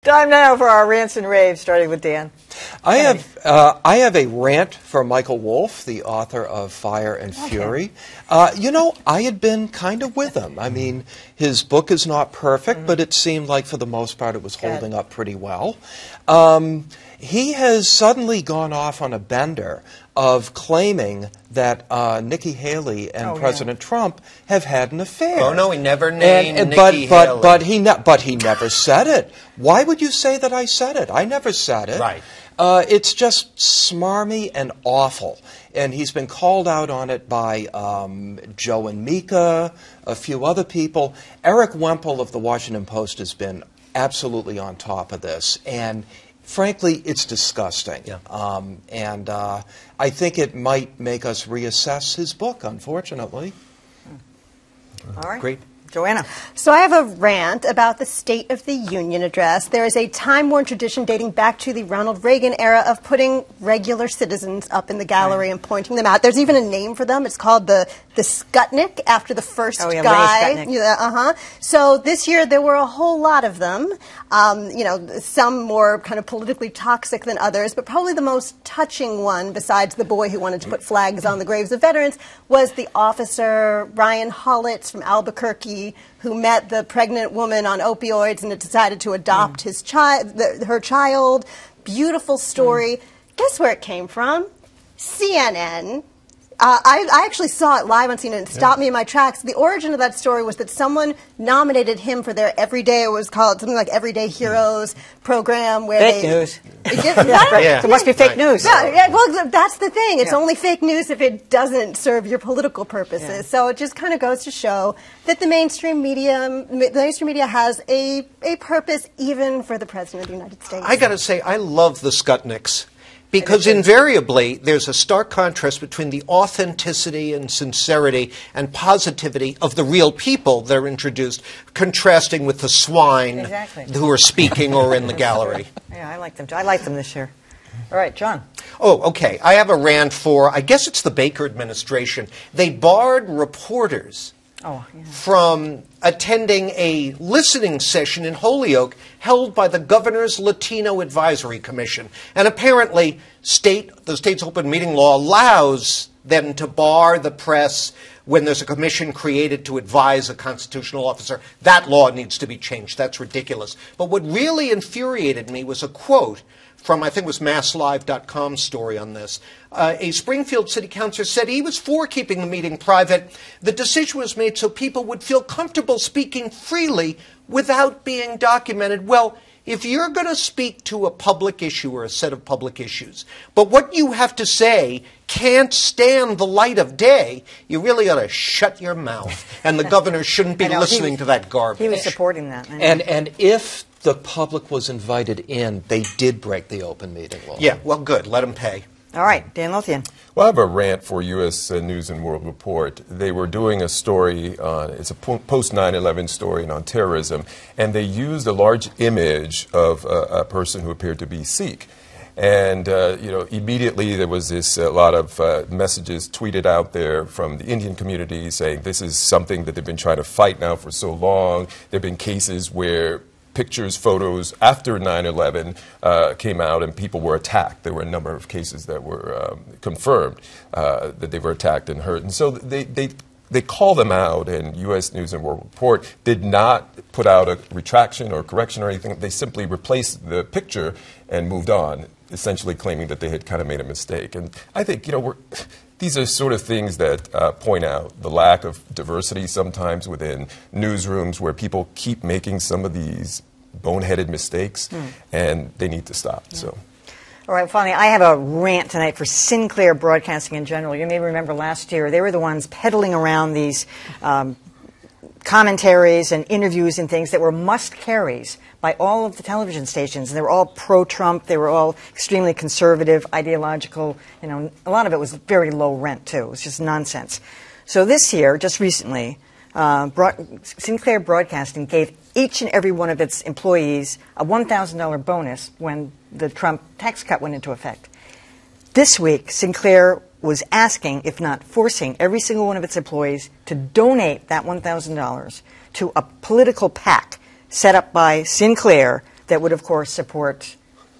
Time now for our rants and raves, starting with Dan. I have a rant for Michael Wolfe, the author of Fire and Fury. I had been kind of with him. I mean, his book is not perfect, but it seemed like for the most part it was holding up pretty well. He has suddenly gone off on a bender of claiming that Nikki Haley and President Trump have had an affair. Oh no, he never named Nikki Haley. But he never said it. Why would you say that I said it? I never said it. Right. It's just smarmy and awful. And he's been called out on it by Joe and Mika, a few other people. Eric Wemple of the Washington Post has been absolutely on top of this. And frankly, it's disgusting. Yeah. I think it might make us reassess his book, unfortunately. All right. Great. Joanna. So I have a rant about the State of the Union address. There is a time-worn tradition dating back to the Ronald Reagan era of putting regular citizens up in the gallery and pointing them out. There's even a name for them. It's called the Skutnik, after the first guy. Ray Skutnik. Yeah, So this year there were a whole lot of them. Some more kind of politically toxic than others, but probably the most touching one, besides the boy who wanted to put flags on the graves of veterans, was the officer Ryan Hollitz from Albuquerque, who met the pregnant woman on opioids and decided to adopt her child. Beautiful story. Guess where it came from? CNN. I actually saw it live on CNN. It stopped me in my tracks. The origin of that story was that someone nominated him for their Everyday, it was called something like Everyday Heroes program. Where Fake news. Yeah. It must be fake news. Yeah, well, that's the thing. It's only fake news if it doesn't serve your political purposes. Yeah. So it just kind of goes to show that the mainstream media has a purpose even for the President of the United States. I got to say, I love the Skutniks. Because invariably, there's a stark contrast between the authenticity and sincerity and positivity of the real people that are introduced, contrasting with the swine who are speaking or in the gallery. Yeah, I like them too. I like them this year. All right, John. Oh, okay. I have a rant for, I guess it's the Baker administration. They barred reporters from attending a listening session in Holyoke held by the Governor's Latino Advisory Commission. And apparently, the state's open meeting law allows them to bar the press when there's a commission created to advise a constitutional officer. That law needs to be changed. That's ridiculous. But what really infuriated me was a quote from, I think it was MassLive.com's story on this. A Springfield city councilor said he was for keeping the meeting private. The decision was made so people would feel comfortable speaking freely without being documented. Well, if you're going to speak to a public issue or a set of public issues, but what you have to say can't stand the light of day, you really ought to shut your mouth. And the governor shouldn't be listening to that garbage. He was supporting that. And if the public was invited in, they did break the open meeting law. Yeah, well, good. Let them pay. All right, Dan Lothian. Well, I have a rant for U.S. News and World Report. They were doing a story on, it's a post-9/11 story on terrorism, and they used a large image of a person who appeared to be Sikh. And, immediately there was a lot of messages tweeted out there from the Indian community saying this is something that they've been trying to fight now for so long. There have been cases where pictures, photos after 9/11 came out and people were attacked. There were a number of cases that were confirmed that they were attacked and hurt. And so they call them out, and U.S. News and World Report did not put out a retraction or correction or anything. They simply replaced the picture and moved on, essentially claiming that they had kind of made a mistake. And I think, these are sort of things that point out the lack of diversity sometimes within newsrooms where people keep making some of these boneheaded mistakes, and they need to stop. Yeah. So. All right, finally, I have a rant tonight for Sinclair Broadcasting in general. You may remember last year, they were the ones peddling around these commentaries and interviews and things that were must-carries by all of the television stations. They were all pro-Trump. They were all extremely conservative, ideological. A lot of it was very low rent, too. It was just nonsense. So this year, just recently, Sinclair Broadcasting gave each and every one of its employees a $1,000 bonus when the Trump tax cut went into effect. This week, Sinclair was asking, if not forcing, every single one of its employees to donate that $1,000 to a political PAC set up by Sinclair that would, of course, support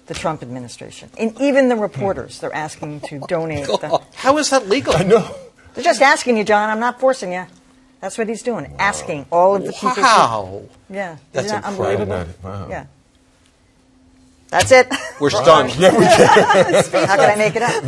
the Trump administration. And even the reporters, they're asking to donate. How is that legal? I know. They're just asking you, John. I'm not forcing you. That's what he's doing. Asking all of the people. Wow. Yeah. That's Isn't that incredible. unbelievable? Wow. Yeah. That's it. We're stunned. How can I make it up?